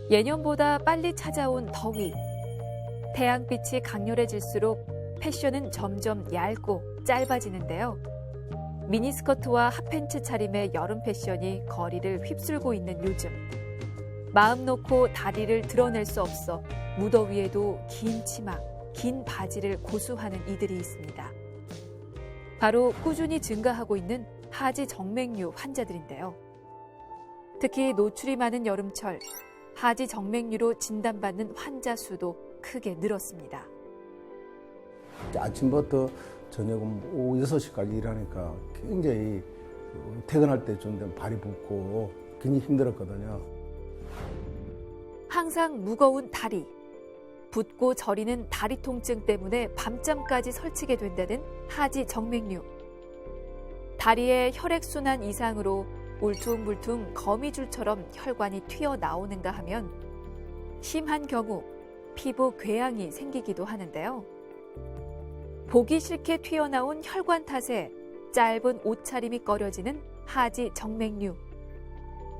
예년보다 빨리 찾아온 더위. 태양빛이 강렬해질수록 패션은 점점 얇고 짧아지는데요. 미니스커트와 핫팬츠 차림의 여름 패션이 거리를 휩쓸고 있는 요즘. 마음 놓고 다리를 드러낼 수 없어 무더위에도 긴 치마, 긴 바지를 고수하는 이들이 있습니다. 바로 꾸준히 증가하고 있는 하지 정맥류 환자들인데요. 특히 노출이 많은 여름철, 하지 정맥류로 진단받는 환자 수도 크게 늘었습니다. 아침부터 저녁 오후 6시까지 일하니까 굉장히 퇴근할 때 좀 발이 붓고 굉장히 힘들었거든요. 항상 무거운 다리, 붓고 저리는 다리 통증 때문에 밤잠까지 설치게 된다는 하지 정맥류. 다리의 혈액순환 이상으로 울퉁불퉁 거미줄처럼 혈관이 튀어나오는가 하면 심한 경우 피부 궤양이 생기기도 하는데요. 보기 싫게 튀어나온 혈관 탓에 짧은 옷차림이 꺼려지는 하지 정맥류.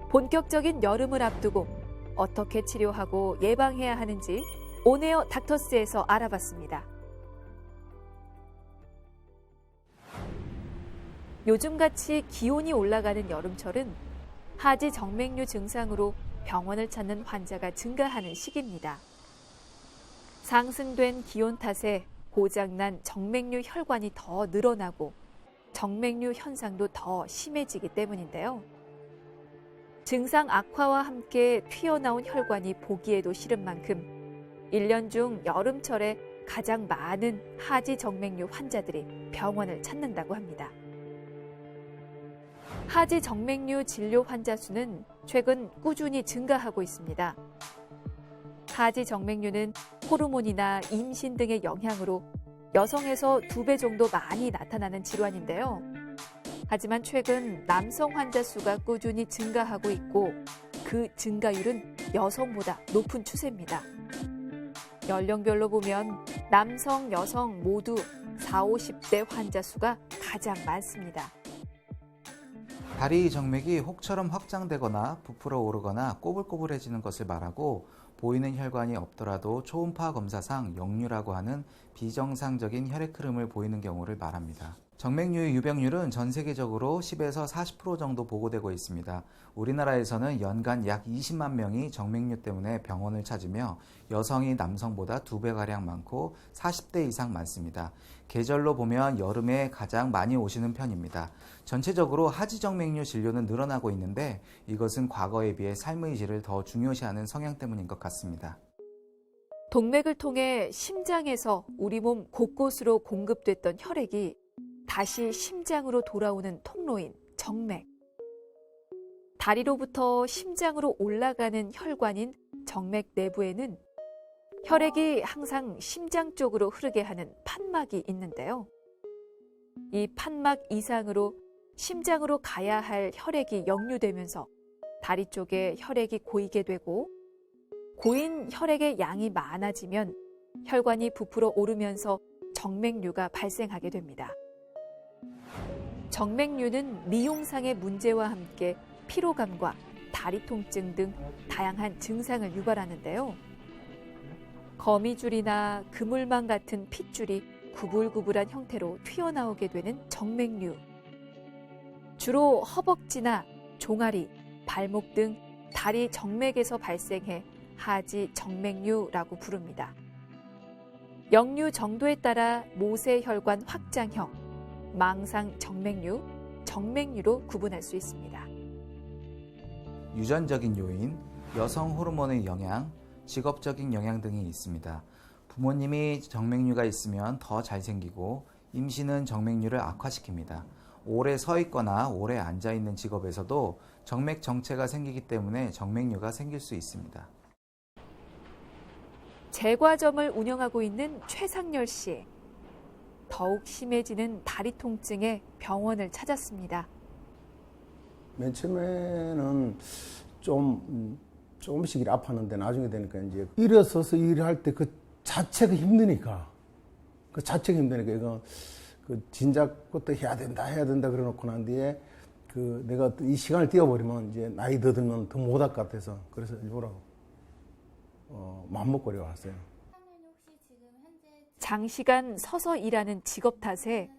본격적인 여름을 앞두고 어떻게 치료하고 예방해야 하는지 온에어 닥터스에서 알아봤습니다. 요즘같이 기온이 올라가는 여름철은 하지 정맥류 증상으로 병원을 찾는 환자가 증가하는 시기입니다. 상승된 기온 탓에 고장난 정맥류 혈관이 더 늘어나고 정맥류 현상도 더 심해지기 때문인데요. 증상 악화와 함께 튀어나온 혈관이 보기에도 싫은 만큼 1년 중 여름철에 가장 많은 하지 정맥류 환자들이 병원을 찾는다고 합니다. 하지 정맥류 진료 환자 수는 최근 꾸준히 증가하고 있습니다. 하지 정맥류는 호르몬이나 임신 등의 영향으로 여성에서 2배 정도 많이 나타나는 질환인데요. 하지만 최근 남성 환자 수가 꾸준히 증가하고 있고 그 증가율은 여성보다 높은 추세입니다. 연령별로 보면 남성, 여성 모두 40, 50대 환자 수가 가장 많습니다. 다리 정맥이 혹처럼 확장되거나 부풀어 오르거나 꼬불꼬불해지는 것을 말하고 보이는 혈관이 없더라도 초음파 검사상 역류라고 하는 비정상적인 혈액 흐름을 보이는 경우를 말합니다. 정맥류의 유병률은 전 세계적으로 10에서 40% 정도 보고되고 있습니다. 우리나라에서는 연간 약 20만 명이 정맥류 때문에 병원을 찾으며 여성이 남성보다 2배가량 많고 40대 이상 많습니다. 계절로 보면 여름에 가장 많이 오시는 편입니다. 전체적으로 하지 정맥류 진료는 늘어나고 있는데 이것은 과거에 비해 삶의 질을 더 중요시하는 성향 때문인 것 같습니다. 동맥을 통해 심장에서 우리 몸 곳곳으로 공급됐던 혈액이 다시 심장으로 돌아오는 통로인 정맥. 다리로부터 심장으로 올라가는 혈관인 정맥 내부에는 혈액이 항상 심장 쪽으로 흐르게 하는 판막이 있는데요. 이 판막 이상으로 심장으로 가야 할 혈액이 역류되면서 다리 쪽에 혈액이 고이게 되고 고인 혈액의 양이 많아지면 혈관이 부풀어 오르면서 정맥류가 발생하게 됩니다. 정맥류는 미용상의 문제와 함께 피로감과 다리 통증 등 다양한 증상을 유발하는데요. 거미줄이나 그물망 같은 핏줄이 구불구불한 형태로 튀어나오게 되는 정맥류. 주로 허벅지나 종아리, 발목 등 다리 정맥에서 발생해 하지 정맥류라고 부릅니다. 역류 정도에 따라 모세혈관 확장형, 망상 정맥류, 정맥류로 구분할 수 있습니다. 유전적인 요인, 여성 호르몬의 영향, 직업적인 영향 등이 있습니다. 부모님이 정맥류가 있으면 더 잘생기고 임신은 정맥류를 악화시킵니다. 오래 서 있거나 오래 앉아 있는 직업에서도 정맥 정체가 생기기 때문에 정맥류가 생길 수 있습니다. 제과점을 운영하고 있는 최상열 씨. 더욱 심해지는 다리 통증에 병원을 찾았습니다. 맨 처음에는 조금씩 아팠는데 나중에 되니까 이제 일어서서 일할 때 그 자체가 힘드니까 이거 그 진작부터 해야 된다 그래놓고 난 뒤에 그 내가 이 시간을 띄워버리면 이제 나이 더 들면 더 못할 것 같아서 그래서 일부러 맘먹거려 왔어요. 장시간 서서 일하는 직업 탓에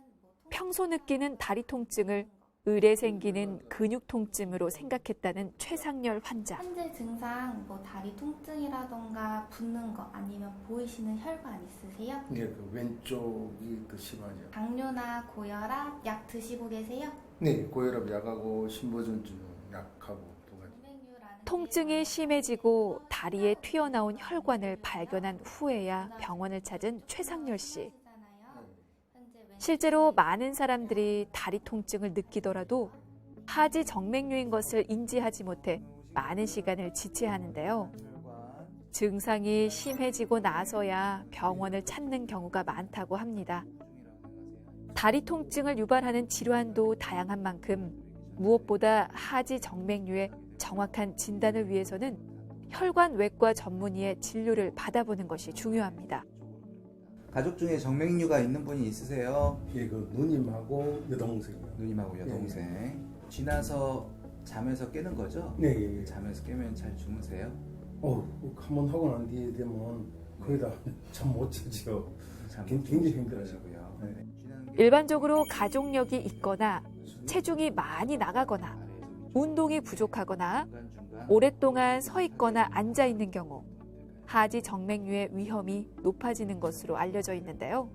평소 느끼는 다리 통증을 을에 생기는 근육 통증으로 생각했다는 최상열 환자. 현재 증상 다리 통증이라던가 붓는 거 아니면 보이시는 혈관 있으세요? 네, 그 왼쪽이 더 심하죠. 당뇨나 고혈압 약 드시고 계세요? 네, 고혈압 약하고 심부전증 약하고 두 가지. 통증이 심해지고 다리에 튀어나온 혈관을 발견한 후에야 병원을 찾은 최상열 씨. 실제로 많은 사람들이 다리 통증을 느끼더라도 하지 정맥류인 것을 인지하지 못해 많은 시간을 지체하는데요. 증상이 심해지고 나서야 병원을 찾는 경우가 많다고 합니다. 다리 통증을 유발하는 질환도 다양한 만큼 무엇보다 하지 정맥류의 정확한 진단을 위해서는 혈관 외과 전문의의 진료를 받아보는 것이 중요합니다. 가족 중에 정맥류가 있는 분이 있으세요? 예, 그 누님하고 여동생이요. 누님하고 여동생. 지나서 잠에서 깨는 거죠? 네, 예, 예. 잠에서 깨면 잘 주무세요? 한번 하고 난 뒤에 되면 거의 다 잠 못 자죠. 굉장히 힘들어요. 네. 일반적으로 가족력이 있거나 체중이 많이 나가거나 운동이 부족하거나 오랫동안 서 있거나 앉아 있는 경우 하지 정맥류의 위험이 높아지는 것으로 알려져 있는데요.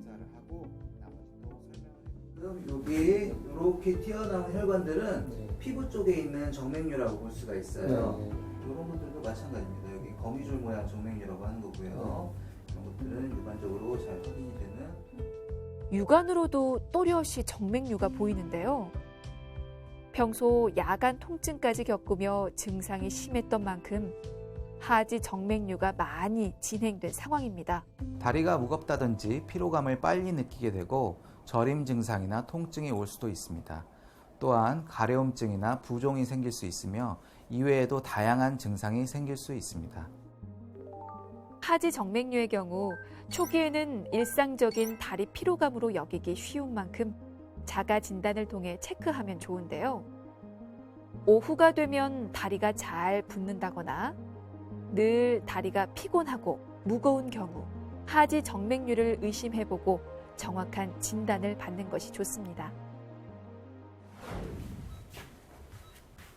그럼 여기 이렇게 튀어나온 혈관들은 피부 쪽에 있는 정맥류라고 볼 수가 있어요. 이런 것들도 마찬가지입니다. 여기 거미줄 모양 정맥류라고 하는 거고요. 이런 것들은 일반적으로 잘 확인이 되는 육안으로도 또렷이 정맥류가 보이는데요. 평소 야간 통증까지 겪으며 증상이 심했던 만큼 하지 정맥류가 많이 진행된 상황입니다. 다리가 무겁다든지 피로감을 빨리 느끼게 되고 저림 증상이나 통증이 올 수도 있습니다. 또한 가려움증이나 부종이 생길 수 있으며 이외에도 다양한 증상이 생길 수 있습니다. 하지 정맥류의 경우 초기에는 일상적인 다리 피로감으로 여기기 쉬운 만큼 자가 진단을 통해 체크하면 좋은데요. 오후가 되면 다리가 잘 붓는다거나 늘 다리가 피곤하고 무거운 경우 하지 정맥류를 의심해보고 정확한 진단을 받는 것이 좋습니다.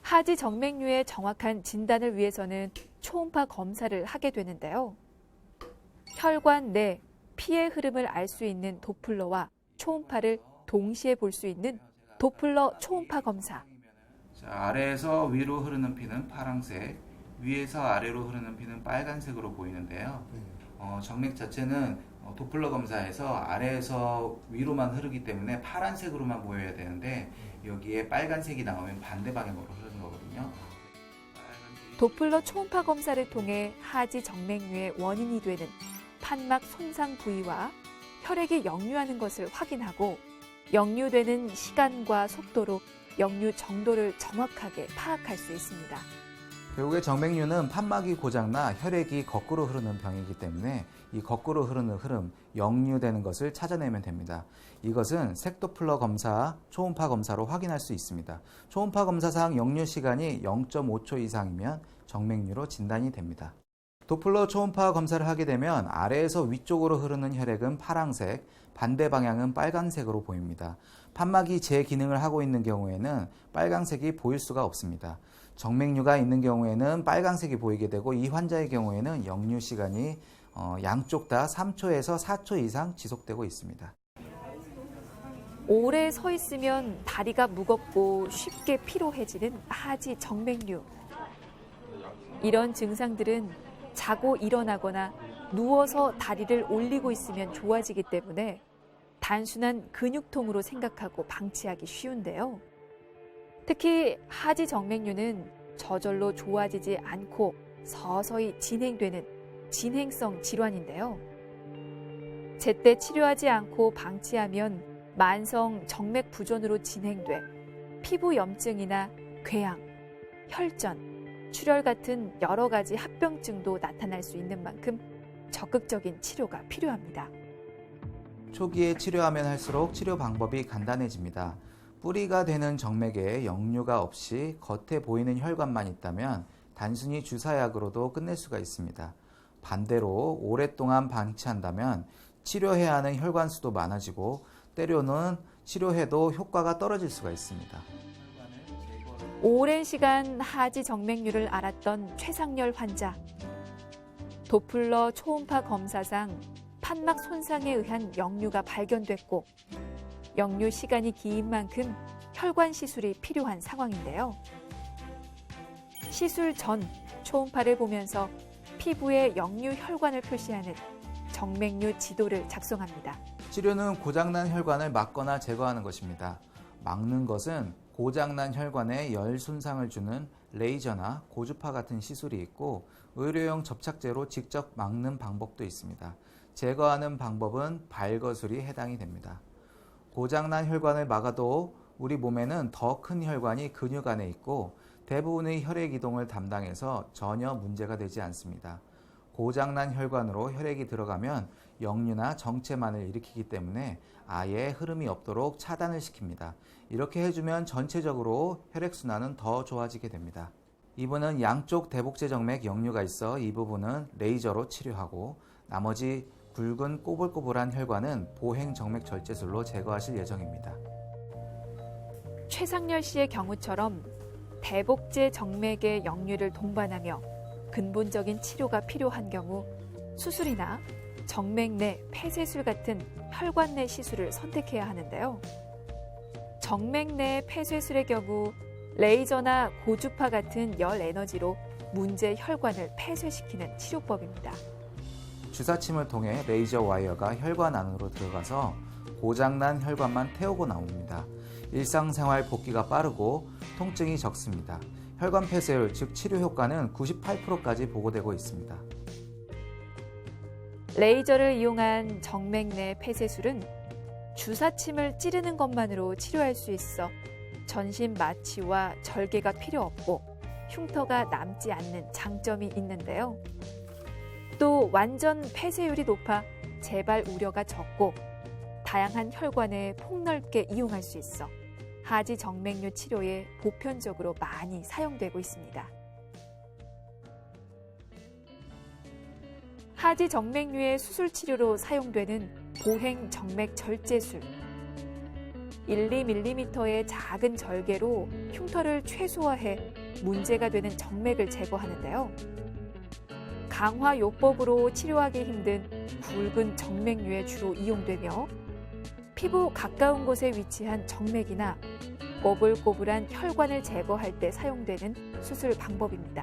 하지 정맥류의 정확한 진단을 위해서는 초음파 검사를 하게 되는데요. 혈관 내 피의 흐름을 알 수 있는 도플러와 초음파를 동시에 볼 수 있는 도플러 초음파 검사. 자, 아래에서 위로 흐르는 피는 파란색, 위에서 아래로 흐르는 피는 빨간색으로 보이는데요. 정맥 자체는 도플러 검사에서 아래에서 위로만 흐르기 때문에 파란색으로만 보여야 되는데 여기에 빨간색이 나오면 반대 방향으로 흐르는 거거든요. 도플러 초음파 검사를 통해 하지 정맥류의 원인이 되는 판막 손상 부위와 혈액이 역류하는 것을 확인하고 역류되는 시간과 속도로 역류 정도를 정확하게 파악할 수 있습니다. 결국에 정맥류는 판막이 고장나 혈액이 거꾸로 흐르는 병이기 때문에 이 거꾸로 흐르는 흐름, 역류되는 것을 찾아내면 됩니다. 이것은 색도플러 검사, 초음파 검사로 확인할 수 있습니다. 초음파 검사상 역류 시간이 0.5초 이상이면 정맥류로 진단이 됩니다. 도플러 초음파 검사를 하게 되면 아래에서 위쪽으로 흐르는 혈액은 파란색, 반대 방향은 빨간색으로 보입니다. 판막이 제 기능을 하고 있는 경우에는 빨간색이 보일 수가 없습니다. 정맥류가 있는 경우에는 빨간색이 보이게 되고 이 환자의 경우에는 역류 시간이 양쪽 다 3초에서 4초 이상 지속되고 있습니다. 오래 서 있으면 다리가 무겁고 쉽게 피로해지는 하지 정맥류. 이런 증상들은 자고 일어나거나 누워서 다리를 올리고 있으면 좋아지기 때문에 단순한 근육통으로 생각하고 방치하기 쉬운데요. 특히 하지 정맥류는 저절로 좋아지지 않고 서서히 진행되는 진행성 질환인데요. 제때 치료하지 않고 방치하면 만성 정맥 부전으로 진행돼 피부 염증이나 궤양, 혈전, 출혈 같은 여러 가지 합병증도 나타날 수 있는 만큼 적극적인 치료가 필요합니다. 초기에 치료하면 할수록 치료 방법이 간단해집니다. 뿌리가 되는 정맥에 역류가 없이 겉에 보이는 혈관만 있다면 단순히 주사약으로도 끝낼 수가 있습니다. 반대로 오랫동안 방치한다면 치료해야 하는 혈관 수도 많아지고 때로는 치료해도 효과가 떨어질 수가 있습니다. 오랜 시간 하지 정맥류를 앓았던 최상렬 환자. 도플러 초음파 검사상 판막 손상에 의한 역류가 발견됐고 역류 시간이 긴 만큼 혈관 시술이 필요한 상황인데요. 시술 전 초음파를 보면서 피부에 역류 혈관을 표시하는 정맥류 지도를 작성합니다. 치료는 고장난 혈관을 막거나 제거하는 것입니다. 막는 것은 고장난 혈관에 열 손상을 주는 레이저나 고주파 같은 시술이 있고 의료용 접착제로 직접 막는 방법도 있습니다. 제거하는 방법은 발거술이 해당이 됩니다. 고장난 혈관을 막아도 우리 몸에는 더 큰 혈관이 근육 안에 있고 대부분의 혈액 이동을 담당해서 전혀 문제가 되지 않습니다. 고장난 혈관으로 혈액이 들어가면 역류나 정체만을 일으키기 때문에 아예 흐름이 없도록 차단을 시킵니다. 이렇게 해주면 전체적으로 혈액순환은 더 좋아지게 됩니다. 이분은 양쪽 대복제 정맥 역류가 있어 이 부분은 레이저로 치료하고 나머지 굵은 꼬불꼬불한 혈관은 보행 정맥 절제술로 제거하실 예정입니다. 최상렬 씨의 경우처럼 대복제 정맥의 역류를 동반하며 근본적인 치료가 필요한 경우 수술이나 정맥 내 폐쇄술 같은 혈관 내 시술을 선택해야 하는데요. 정맥 내 폐쇄술의 경우 레이저나 고주파 같은 열 에너지로 문제 혈관을 폐쇄시키는 치료법입니다. 주사침을 통해 레이저 와이어가 혈관 안으로 들어가서 고장난 혈관만 태우고 나옵니다. 일상생활 복귀가 빠르고 통증이 적습니다. 혈관 폐쇄율, 즉 치료 효과는 98%까지 보고되고 있습니다. 레이저를 이용한 정맥 내 폐쇄술은 주사침을 찌르는 것만으로 치료할 수 있어 전신 마취와 절개가 필요 없고 흉터가 남지 않는 장점이 있는데요. 또 완전 폐쇄율이 높아 재발 우려가 적고 다양한 혈관에 폭넓게 이용할 수 있어 하지 정맥류 치료에 보편적으로 많이 사용되고 있습니다. 하지 정맥류의 수술 치료로 사용되는 보행 정맥 절제술. 1~2mm의 작은 절개로 흉터를 최소화해 문제가 되는 정맥을 제거하는데요. 강화요법으로 치료하기 힘든 굵은 정맥류에 주로 이용되며 피부 가까운 곳에 위치한 정맥이나 꼬불꼬불한 혈관을 제거할 때 사용되는 수술 방법입니다.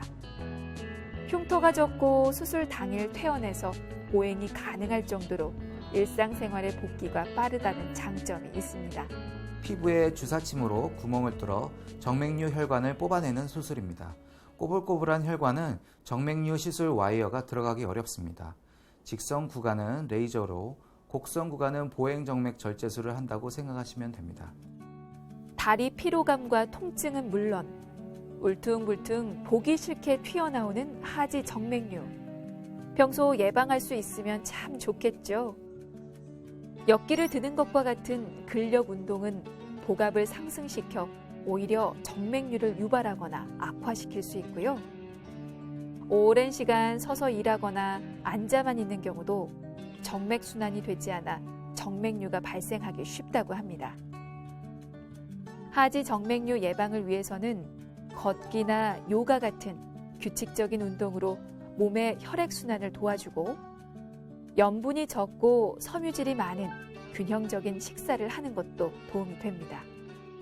흉터가 적고 수술 당일 퇴원해서 보행이 가능할 정도로 일상생활의 복귀가 빠르다는 장점이 있습니다. 피부에 주사침으로 구멍을 뚫어 정맥류 혈관을 뽑아내는 수술입니다. 꼬불꼬불한 혈관은 정맥류 시술 와이어가 들어가기 어렵습니다. 직선 구간은 레이저로, 곡선 구간은 보행 정맥 절제술을 한다고 생각하시면 됩니다. 다리 피로감과 통증은 물론 울퉁불퉁 보기 싫게 튀어나오는 하지 정맥류. 평소 예방할 수 있으면 참 좋겠죠. 역기를 드는 것과 같은 근력 운동은 복압을 상승시켜 오히려 정맥류를 유발하거나 악화시킬 수 있고요. 오랜 시간 서서 일하거나 앉아만 있는 경우도 정맥 순환이 되지 않아 정맥류가 발생하기 쉽다고 합니다. 하지 정맥류 예방을 위해서는 걷기나 요가 같은 규칙적인 운동으로 몸의 혈액순환을 도와주고 염분이 적고 섬유질이 많은 균형적인 식사를 하는 것도 도움이 됩니다.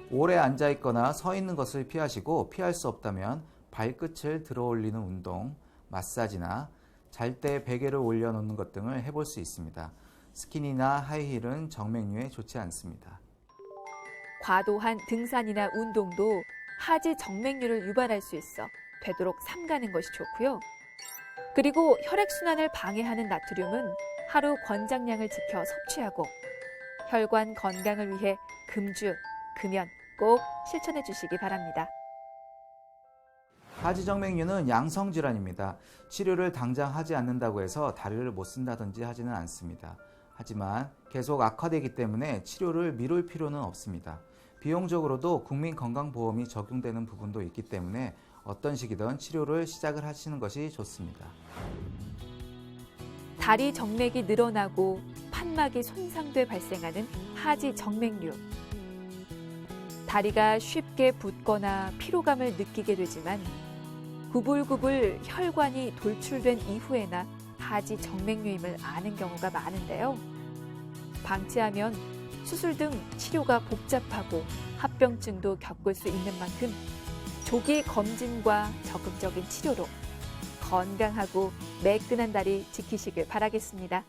오래 앉아있거나 서 있는 것을 피하시고 피할 수 없다면 발끝을 들어 올리는 운동, 마사지나 잘 때 베개를 올려놓는 것 등을 해볼 수 있습니다. 스키니나 하이힐은 정맥류에 좋지 않습니다. 과도한 등산이나 운동도 하지 정맥류를 유발할 수 있어 되도록 삼가는 것이 좋고요. 그리고 혈액순환을 방해하는 나트륨은 하루 권장량을 지켜 섭취하고 혈관 건강을 위해 금주, 금연 꼭 실천해 주시기 바랍니다. 하지 정맥류는 양성질환입니다. 치료를 당장 하지 않는다고 해서 다리를 못 쓴다든지 하지는 않습니다. 하지만 계속 악화되기 때문에 치료를 미룰 필요는 없습니다. 비용적으로도 국민건강보험이 적용되는 부분도 있기 때문에 어떤 시기든 치료를 시작을 하시는 것이 좋습니다. 다리 정맥이 늘어나고 판막이 손상돼 발생하는 하지 정맥류. 다리가 쉽게 붓거나 피로감을 느끼게 되지만 구불구불 혈관이 돌출된 이후에나 하지 정맥류임을 아는 경우가 많은데요. 방치하면 수술 등 치료가 복잡하고 합병증도 겪을 수 있는 만큼 조기 검진과 적극적인 치료로 건강하고 매끈한 다리 지키시길 바라겠습니다.